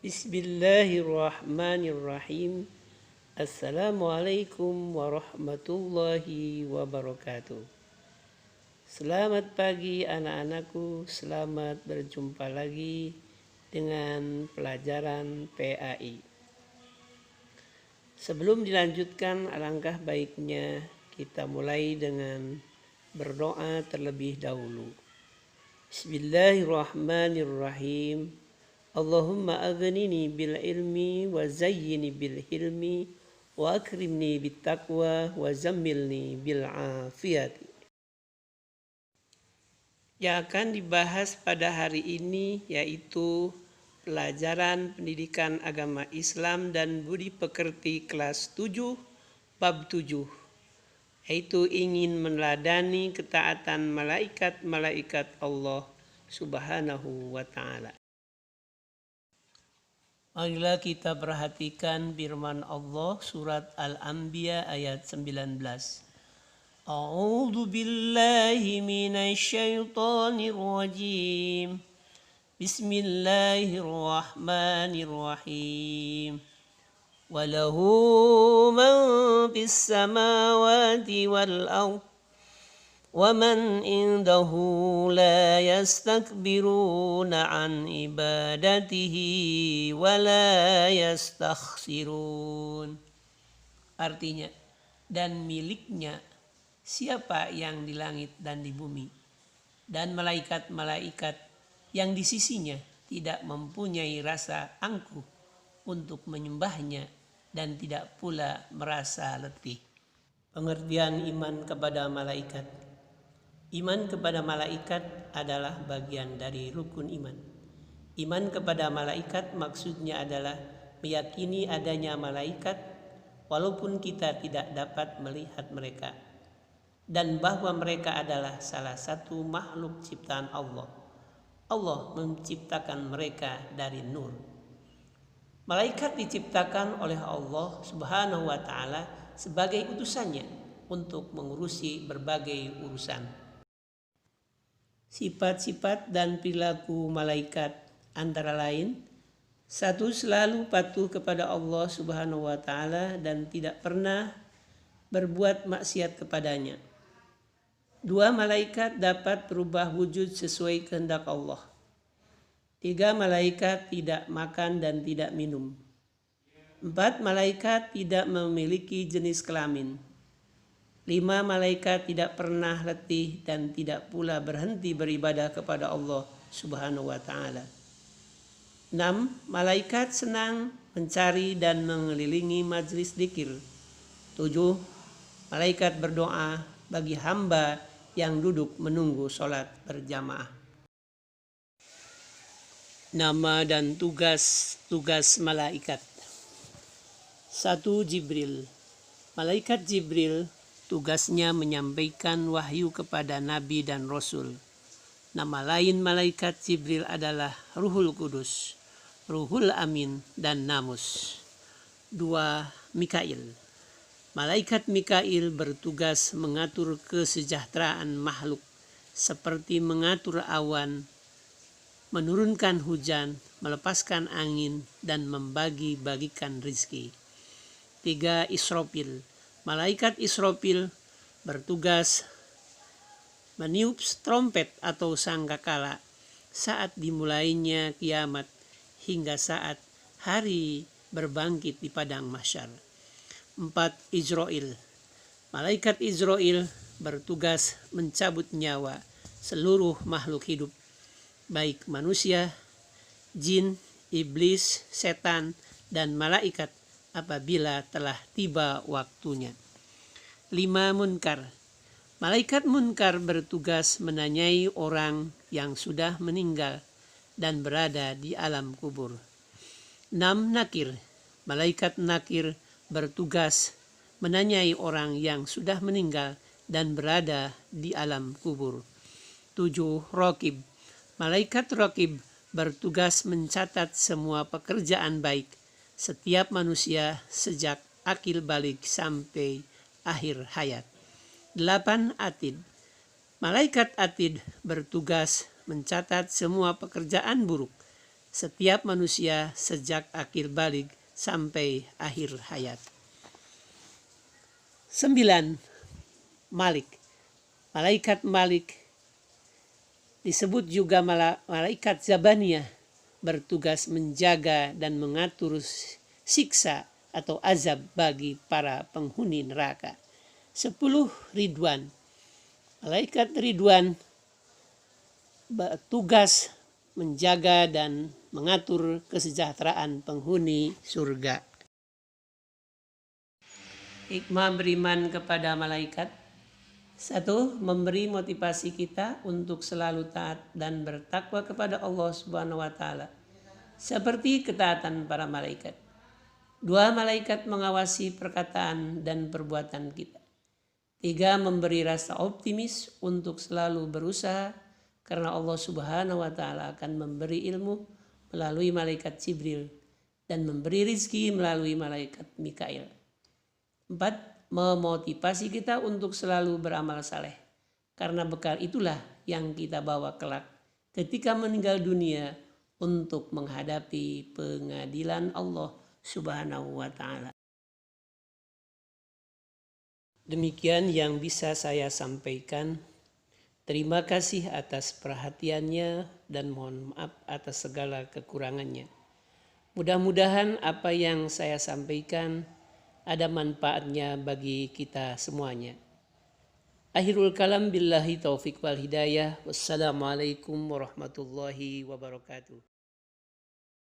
Bismillahirrahmanirrahim. Assalamualaikum warahmatullahi wabarakatuh. Selamat pagi anak-anakku, selamat berjumpa lagi dengan pelajaran PAI. Sebelum dilanjutkan, alangkah baiknya kita mulai dengan berdoa terlebih dahulu. Bismillahirrahmanirrahim. Allahumma aghnini bil ilmi wa zayyini bil hilmi wa akrimni bit taqwa wa zammilni bil afiyati. Yang akan dibahas pada hari ini yaitu pelajaran pendidikan agama Islam dan budi pekerti kelas 7 bab 7, yaitu ingin meneladani ketaatan malaikat-malaikat Allah Subhanahu wa ta'ala. Marilah kita perhatikan firman Allah surat Al-Anbiya ayat 19. A'udzu billahi minasyaitonir rajim. Bismillahirrahmanirrahim. Walahu man fis samawati wal ardh وَمَنْ عِنْدَهُ لَا يَسْتَكْبِرُونَ عَنْ عِبَادَتِهِ وَلَا يَسْتَخْسِرُونَ. Artinya, dan miliknya siapa yang di langit dan di bumi, dan malaikat-malaikat yang di sisinya tidak mempunyai rasa angkuh untuk menyembahnya dan tidak pula merasa letih. Pengertian iman kepada malaikat. Iman kepada malaikat adalah bagian dari rukun iman. Iman kepada malaikat maksudnya adalah meyakini adanya malaikat walaupun kita tidak dapat melihat mereka, dan bahwa mereka adalah salah satu makhluk ciptaan Allah. Allah menciptakan mereka dari nur. Malaikat diciptakan oleh Allah Subhanahu wa ta'ala sebagai utusannya untuk mengurusi berbagai urusan. Sifat-sifat dan perilaku malaikat antara lain: 1. Selalu patuh kepada Allah Subhanahu wa ta'ala dan tidak pernah berbuat maksiat kepadanya. 2. Malaikat dapat berubah wujud sesuai kehendak Allah. 3. Malaikat tidak makan dan tidak minum. 4. Malaikat tidak memiliki jenis kelamin. 5. Malaikat tidak pernah letih dan tidak pula berhenti beribadah kepada Allah Subhanahu wa ta'ala. 6. Malaikat senang mencari dan mengelilingi majlis dzikir. 7. Malaikat berdoa bagi hamba yang duduk menunggu sholat berjamaah. Nama dan tugas malaikat. 1. Jibril. Malaikat Jibril tugasnya menyampaikan wahyu kepada Nabi dan Rasul. Nama lain malaikat Jibril adalah Ruhul Kudus, Ruhul Amin, dan Namus. 2. Mikail. Malaikat Mikail bertugas mengatur kesejahteraan makhluk seperti mengatur awan, menurunkan hujan, melepaskan angin, dan membagi-bagikan rizki. 3. Israfil. Malaikat Israfil bertugas meniup trompet atau sangkakala saat dimulainya kiamat hingga saat hari berbangkit di padang mahsyar. 4. Izrail. Malaikat Izrail bertugas mencabut nyawa seluruh makhluk hidup, baik manusia, jin, iblis, setan, dan malaikat apabila telah tiba waktunya. 5. Munkar. Malaikat Munkar bertugas menanyai orang yang sudah meninggal dan berada di alam kubur. 6. Nakir. Malaikat Nakir bertugas menanyai orang yang sudah meninggal dan berada di alam kubur. 7. Raqib. Malaikat Raqib bertugas mencatat semua pekerjaan baik setiap manusia sejak akil balik sampai akhir hayat. 8. Atid. Malaikat Atid bertugas mencatat semua pekerjaan buruk setiap manusia sejak akil baligh sampai akhir hayat. 9. Malik. Malaikat Malik disebut juga malaikat Zabaniyah, bertugas menjaga dan mengatur siksa atau azab bagi para penghuni neraka. 10. Ridwan. Malaikat Ridwan bertugas menjaga dan mengatur kesejahteraan penghuni surga. Hikmah beriman kepada malaikat. 1. Memberi motivasi kita untuk selalu taat dan bertakwa kepada Allah Subhanahu wa taala, seperti ketaatan para malaikat. 2. Malaikat mengawasi perkataan dan perbuatan kita. 3. Memberi rasa optimis untuk selalu berusaha, karena Allah Subhanahu wa taala akan memberi ilmu melalui malaikat Jibril dan memberi rizki melalui malaikat Mikail. 4. Memotivasi kita untuk selalu beramal saleh, karena bekal itulah yang kita bawa kelak ketika meninggal dunia untuk menghadapi pengadilan Allah Subhanahu wa taala. Demikian yang bisa saya sampaikan. Terima kasih atas perhatiannya dan mohon maaf atas segala kekurangannya. Mudah-mudahan apa yang saya sampaikan ada manfaatnya bagi kita semuanya. Akhirul kalam billahi taufiq wal hidayah. Wassalamualaikum warahmatullahi wabarakatuh.